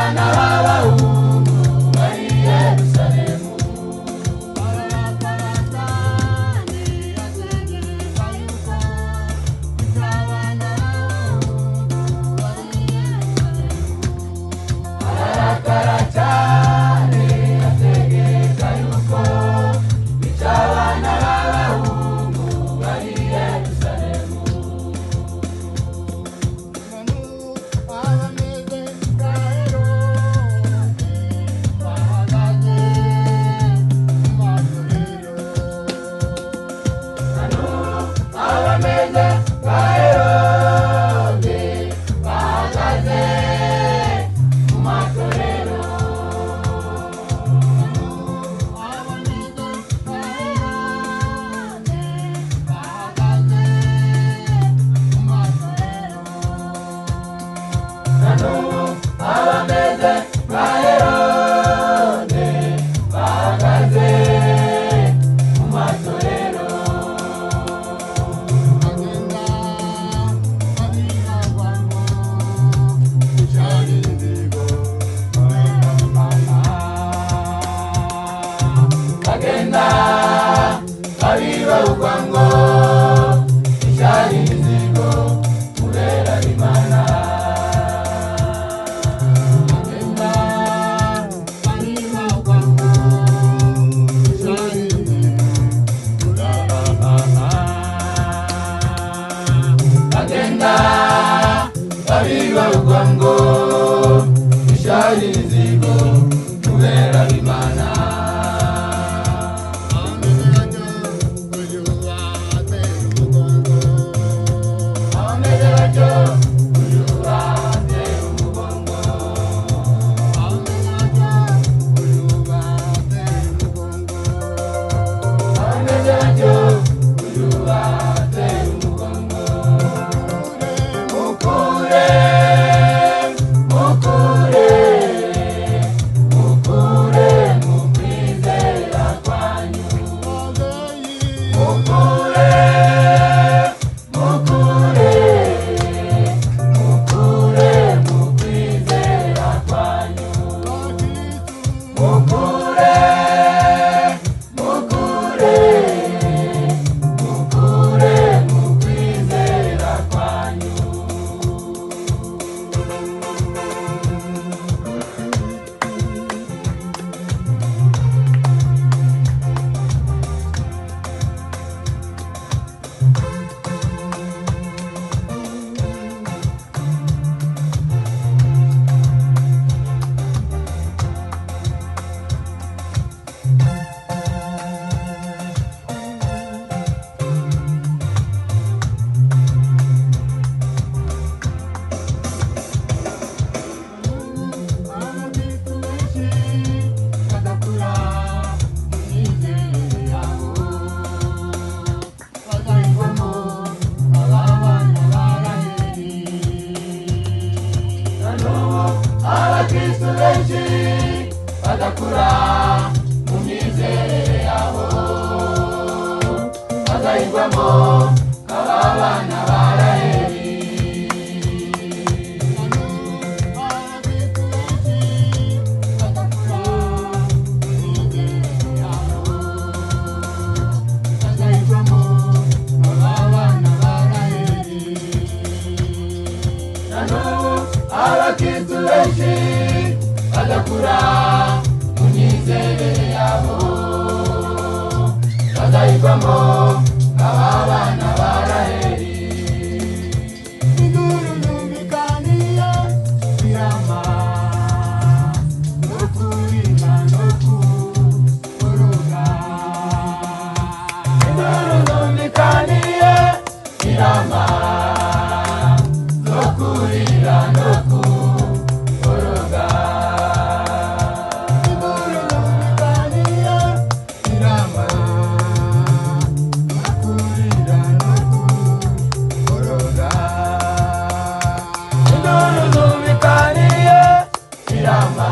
icy'abana b'abahungu bari i Yerusalemu. Arakara cyane ategereza yuko icy'abana b'abahungu bari i Yerusalemu. Abameze nka Herode bahagaze mu matorero. Abameze nka Herode bahagaze mu matorero. Bagenda babibaruka ngo ishyari inzigo kubera Imana. Bagenda babibaruka ngo ishyari inzigo bagenda babibaruka ngo ishyari inzigo kubera Imana. Abakristo benshi badakura mu myizerere yabo, bazahirwamo nk'abana ba Raheli. Abakristo benshi badakura mu myizerere yabo, bazahirwamo nk'abana ba Raheli. Induru yumvikaniye irama no kurira no kuboroga. Induru yumvikaniye irama no kurira no kuboroga. Induru yumvikaniye irama no kurira no kuboroga. Induru yumvikaniye irama